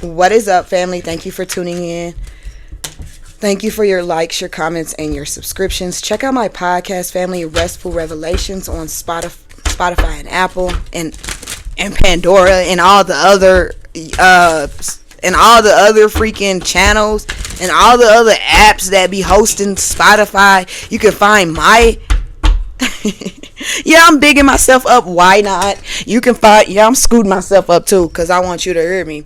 What is up, family? Thank you for tuning in. Thank you for your likes, your comments, and your subscriptions. Check out my podcast, family, Restful Revelations, on Spotify and Apple and Pandora and all the other freaking channels and all the other apps that be hosting Spotify. You can find my yeah, I'm bigging myself up. Why not? You can find, I'm scooting myself up too, because I want you to hear me.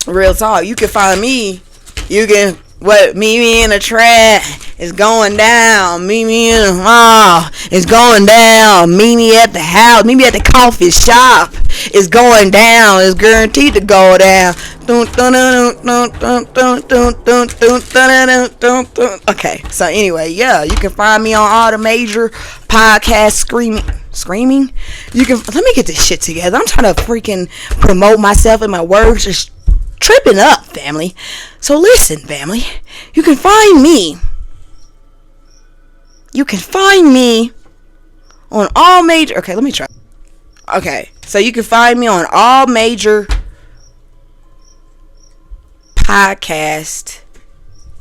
Real talk. You can find me. You can, me in the trap is going down. Me in the mall is going down. Me at the house. Me at the coffee shop is going down. It's guaranteed to go down. Okay, so anyway, yeah, you can find me on all the major podcasts. Screaming. You can, let me get this shit together. I'm trying to freaking promote myself and my words just tripping up, family. So listen, family, you can find me on all major, okay, let me try. Okay, so you can find me on all major podcast.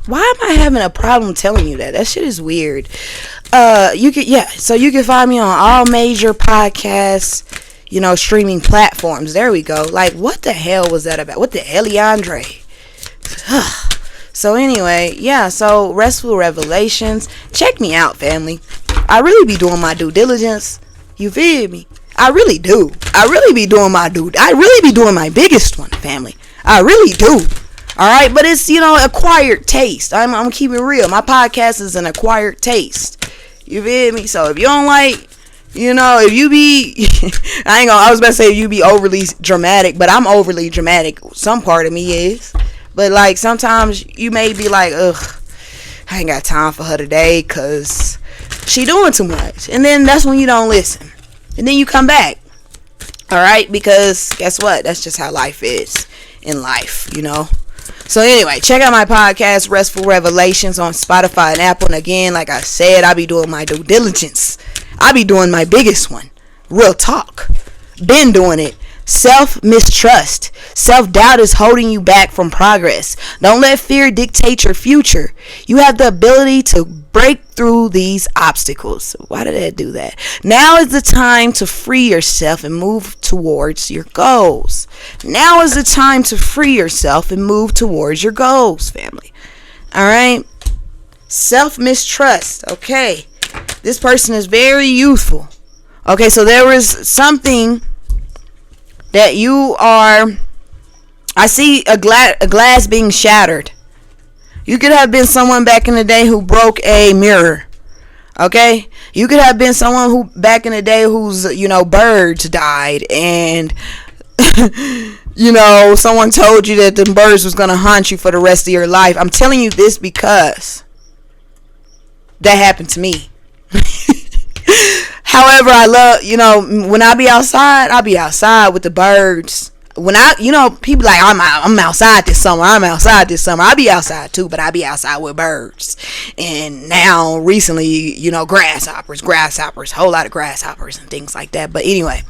Why am I having a problem telling you that? That shit is weird. So you can find me on all major podcasts, streaming platforms. There we go. Like, what the hell was that about? What the Eliandre? So anyway, yeah, so Restful Revelations. Check me out, family. I really be doing my due diligence. You feel me? I really do. I really be doing my biggest one, family. I really do. Alright, but it's, acquired taste. I'm keeping it real. My podcast is an acquired taste. You feel me? So if you don't like, if you be, I was about to say if you be overly dramatic, but I'm overly dramatic. Some part of me is. But like sometimes you may be like, ugh, I ain't got time for her today because she doing too much. And then that's when you don't listen. And then you come back. Alright? Because guess what? That's just how life is in life, So anyway, check out my podcast, Restful Revelations, on Spotify and Apple. And again, like I said, I be doing my due diligence. I be doing my biggest one. Real talk. Been doing it. Self-mistrust. Self-doubt is holding you back from progress. Don't let fear dictate your future. You have the ability to break through these obstacles. Why did I do that? Now is the time to free yourself and move towards your goals. Now is the time to free yourself and move towards your goals, family. All right? Self-mistrust. Okay. This person is very youthful. Okay, so there was something that you are, I see a glass being shattered. You could have been someone back in the day who broke a mirror. Okay? You could have been someone who back in the day whose, birds died and someone told you that the birds was going to haunt you for the rest of your life. I'm telling you this because that happened to me. However, I love, when I be outside with the birds. When people like, I'm outside this summer. I be outside too, but I be outside with birds. And now, recently, grasshoppers, whole lot of grasshoppers and things like that. But anyway,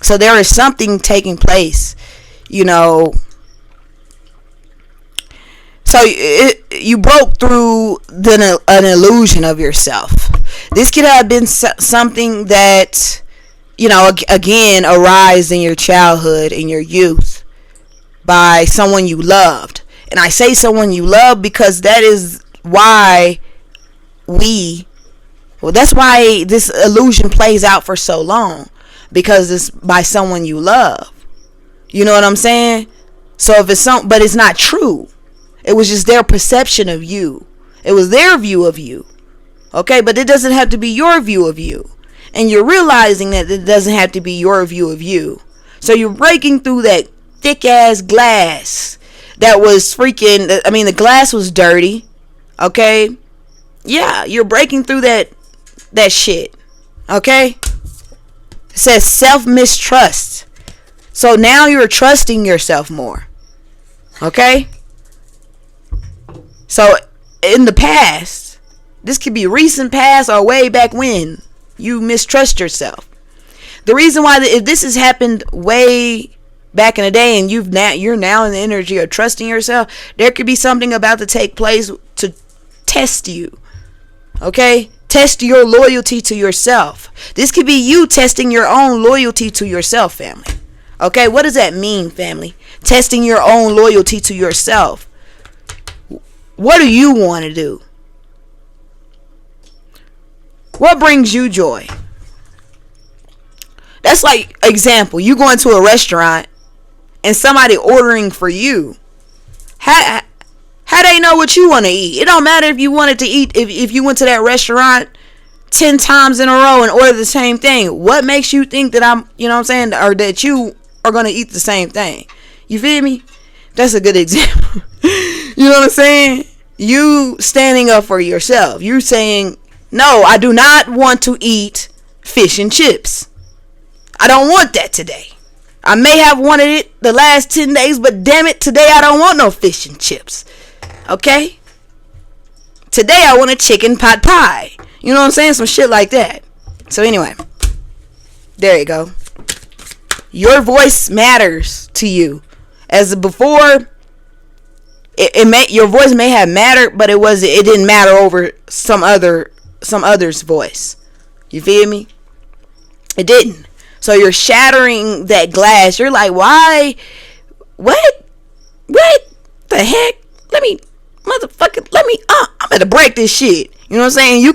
so there is something taking place, So you broke through an illusion of yourself. This could have been something that, again, arise in your childhood, in your youth, by someone you loved. And I say someone you love because that is why that's why this illusion plays out for so long. Because it's by someone you love. You know what I'm saying? So if it's but it's not true. It was just their perception of you. It was their view of you. Okay, but it doesn't have to be your view of you. And you're realizing that it doesn't have to be your view of you. So you're breaking through that thick ass glass that was the glass was dirty. Okay? Yeah, you're breaking through that shit. Okay? It says self-mistrust. So now you're trusting yourself more. Okay? So in the past, this could be recent past or way back when, you mistrust yourself. The reason why, if this has happened way back in the day, and you're now in the energy of trusting yourself, there could be something about to take place to test you. Okay? Test your loyalty to yourself. This could be you testing your own loyalty to yourself, family. Okay? What does that mean, family? Testing your own loyalty to yourself. What do you want to do? What brings you joy? That's like, example, you go into a restaurant and somebody ordering for you. How they know what you want to eat? It don't matter if you wanted to eat, if you went to that restaurant 10 times in a row and order the same thing. What makes you think that I'm, you know what I'm saying, or that you are going to eat the same thing? You feel me? That's a good example. You know what I'm saying? You standing up for yourself. You saying, no, I do not want to eat fish and chips. I don't want that today. I may have wanted it the last 10 days, but damn it, today I don't want no fish and chips. Okay? Today I want a chicken pot pie. You know what I'm saying? Some shit like that. So anyway, there you go. Your voice matters to you. As before, your voice may have mattered, but it didn't matter over some other's voice. You feel me? It didn't. So you're shattering that glass. You're like, why? What the heck? I'm gonna break this shit. You know what I'm saying? You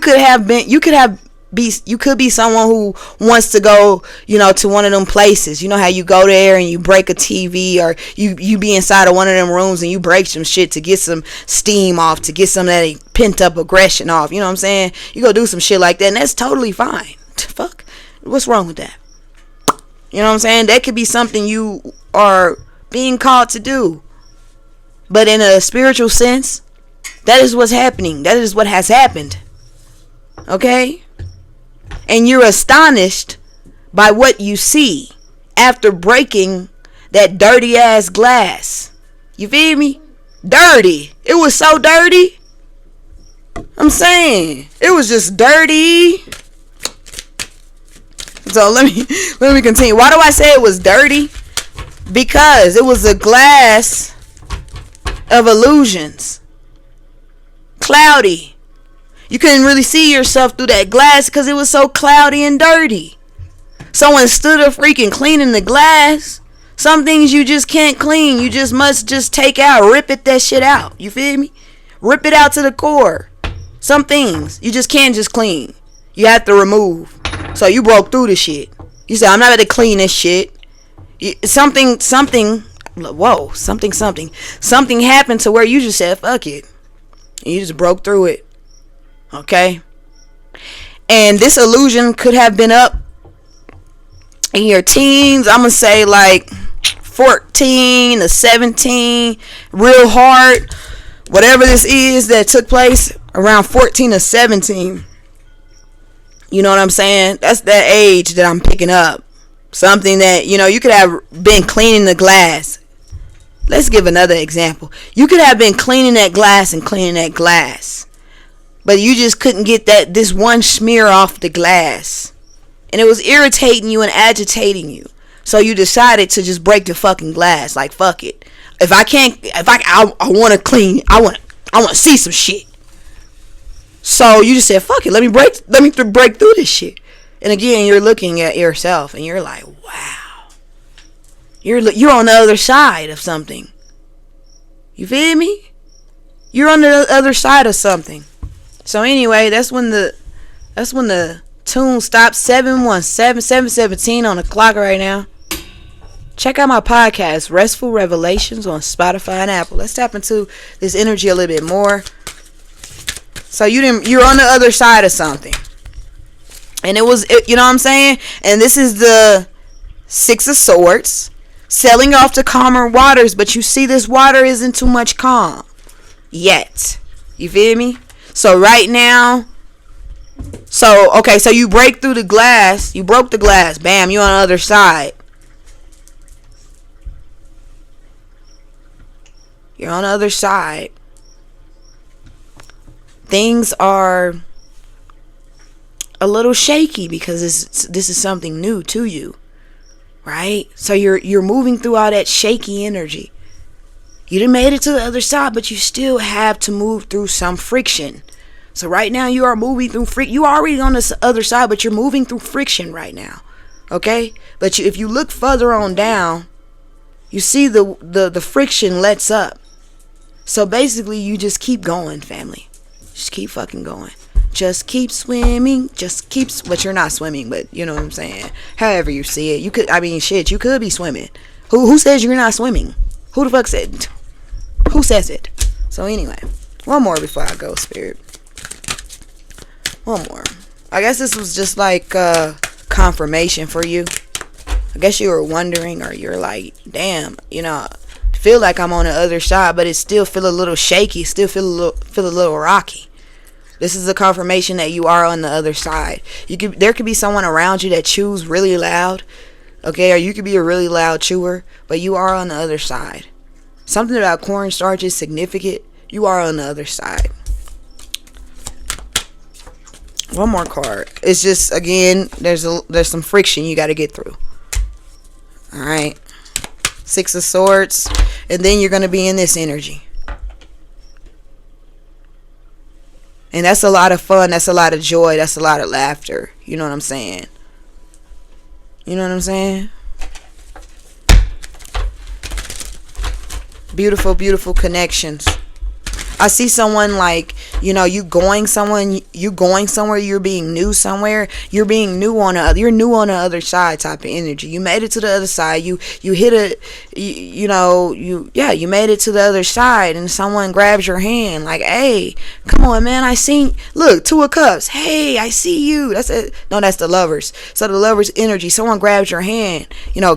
could be someone who wants to go, to one of them places. You know how you go there and you break a TV, or you be inside of one of them rooms and you break some shit to get some steam off, to get some of that pent up aggression off. You know what I'm saying? You go do some shit like that, and that's totally fine. Fuck. What's wrong with that? You know what I'm saying? That could be something you are being called to do. But in a spiritual sense, that is what's happening. That is what has happened. Okay? And you're astonished by what you see after breaking that dirty ass glass. You feel me? Dirty. It was so dirty. I'm saying, it was just dirty. So let me continue. Why do I say it was dirty? Because it was a glass of illusions. Cloudy. You couldn't really see yourself through that glass because it was so cloudy and dirty. So instead of freaking cleaning the glass, some things you just can't clean. You just must just take out, rip that shit out. You feel me? Rip it out to the core. Some things you just can't just clean. You have to remove. So you broke through the shit. You said, I'm not going to clean this shit. Something happened to where you just said, fuck it. And you just broke through it. Okay? And this illusion could have been up in your teens. I'm going to say like 14 to 17. Real hard. Whatever this is that took place around 14 to 17. You know what I'm saying? That's that age that I'm picking up. Something that, you could have been cleaning the glass. Let's give another example. You could have been cleaning that glass and cleaning that glass. But you just couldn't get this one smear off the glass. And it was irritating you and agitating you. So you decided to just break the fucking glass. Like, fuck it. I want to clean. I want to see some shit. So you just said, fuck it, let me break through this shit. And again, you're looking at yourself and you're like, wow. You're on the other side of something. You feel me? You're on the other side of something. So anyway, that's when the tune stops. 7:17 on the clock right now. Check out my podcast, Restful Revelations, on Spotify and Apple. Let's tap into this energy a little bit more. So you're on the other side of something. And you know what I'm saying? And this is the Six of Swords. Sailing off to calmer waters. But you see, this water isn't too much calm yet. You feel me? So right now. So you break through the glass. You broke the glass. Bam, you're on the other side. You're on the other side. Things are a little shaky because this is something new to you, right? So you're moving through all that shaky energy. You done made it to the other side, but you still have to move through some friction. So right now you are moving through friction. You are already on the other side, but you're moving through friction right now. Okay? But if you look further on down, you see the friction lets up. So basically you just keep going, family. Just keep fucking going. Just keep swimming. But you're not swimming, but you know what I'm saying. However you see it. You could be swimming. Who says you're not swimming? Who the fuck said? Who says it? So anyway, one more before I go, Spirit. One more. I guess this was just like confirmation for you. I guess you were wondering, or you're like, damn, I feel like I'm on the other side, but it still feel a little shaky, still feel a little rocky. This is a confirmation that you are on the other side. There could be someone around you that chews really loud, okay, or you could be a really loud chewer, but you are on the other side. Something about cornstarch is significant. You are on the other side. One more card. It's just, again, there's some friction you got to get through. All right. 6 of Swords. And then you're going to be in this energy. And that's a lot of fun. That's a lot of joy. That's a lot of laughter. You know what I'm saying? You know what I'm saying? Beautiful, beautiful connections. I see someone like, you going somewhere, you're being new somewhere, you're new on the other side type of energy. You made it to the other side. You hit you made it to the other side, and someone grabs your hand like, hey, come on, man, look, 2 of Cups. Hey, I see you. That's the Lovers. So the Lovers energy, someone grabs your hand,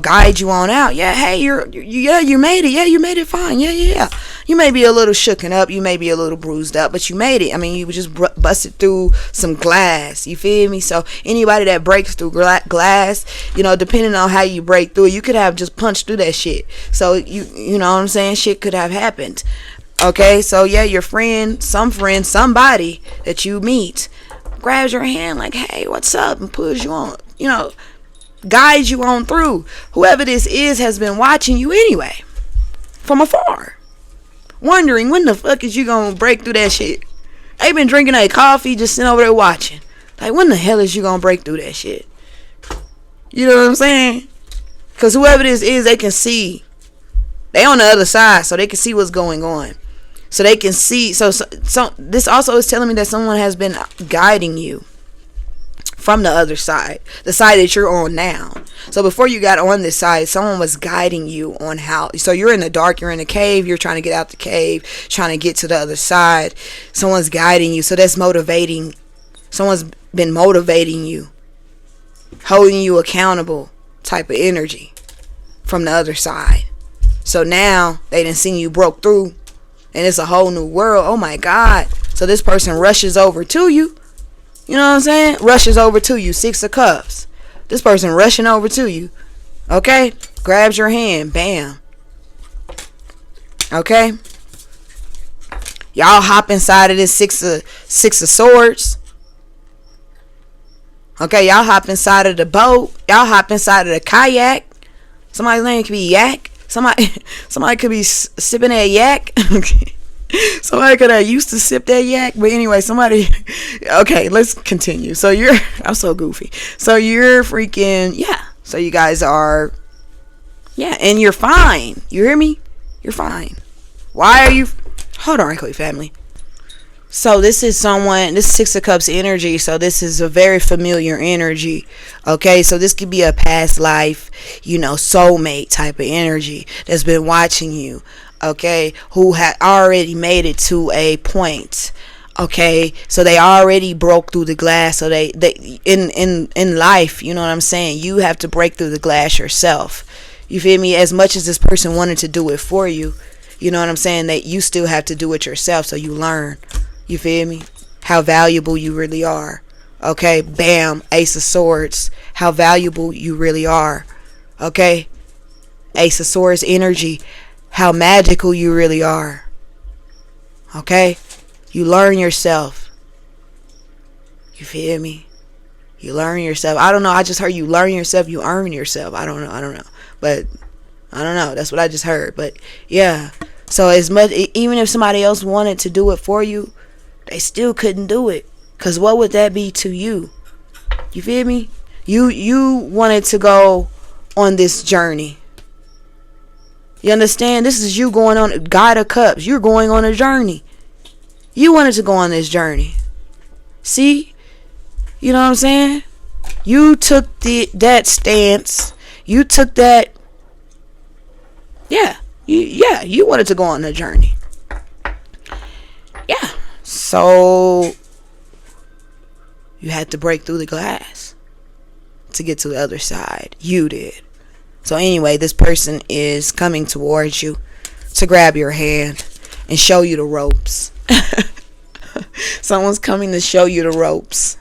guides you on out. Yeah, hey, you made it. Yeah, you made it fine. Yeah. You may be a little shooken up. You may be a little bruised up, but you made it. I mean, you just busted through some glass. You feel me? So anybody that breaks through glass, depending on how you break through it, you could have just punched through that shit. So you know what I'm saying? Shit could have happened. Okay, so yeah, your friend, somebody that you meet grabs your hand like, hey, what's up? And pulls you on, guides you on through. Whoever this is has been watching you anyway, from afar. Wondering when the fuck is you gonna break through that shit. They been drinking that coffee, just sitting over there watching. Like, when the hell is you gonna break through that shit? You know what I'm saying? Because whoever this is, they can see. They on the other side, so they can see what's going on. So they can see. So this also is telling me that someone has been guiding you from the other side, the side that you're on now. So before you got on this side, someone was guiding you on how. So you're in the dark, you're in the cave, you're trying to get out the cave, trying to get to the other side. Someone's guiding you. So that's motivating. Someone's been motivating you, holding you accountable type of energy from the other side. So now they done seen you broke through, and it's a whole new world. Oh my God. So this person rushes over to you. You know what I'm saying? Rushes over to you. 6 of Cups. This person rushing over to you. Okay? Grabs your hand. Bam. Okay? Y'all hop inside of this six of Swords. Okay? Y'all hop inside of the boat. Y'all hop inside of the kayak. Somebody's name could be Yak. Somebody could be sipping that yak. Okay. Somebody could have used to sip that yak, but anyway, okay, let's continue. So I'm so goofy. So you're freaking, yeah. So you guys are, yeah, and you're fine. You hear me? You're fine. Why are you, hold on right quick, family. So this is 6 of Cups energy. So this is a very familiar energy. Okay, so this could be a past life, soulmate type of energy that's been watching you. Okay, who had already made it to a point. Okay, so they already broke through the glass. So they in life, you know what I'm saying, you have to break through the glass yourself. You feel me? As much as this person wanted to do it for you, you know what I'm saying, that you still have to do it yourself. So you learn, you feel me, how valuable you really are. Okay, bam, Ace of Swords, how valuable you really are. Okay, Ace of Swords energy, how magical you really are. Okay? You learn yourself. You feel me? You learn yourself. I don't know. I just heard you learn yourself. You earn yourself. I don't know. But I don't know. That's what I just heard. But yeah. So as much, even if somebody else wanted to do it for you, they still couldn't do it. Cause what would that be to you? You feel me? You wanted to go on this journey. You understand? This is you going on, God of Cups. You're going on a journey. You wanted to go on this journey. See? You know what I'm saying? You took that stance. You took that. Yeah. You wanted to go on a journey. Yeah. So you had to break through the glass to get to the other side. You did. So anyway, this person is coming towards you to grab your hand and show you the ropes. Someone's coming to show you the ropes.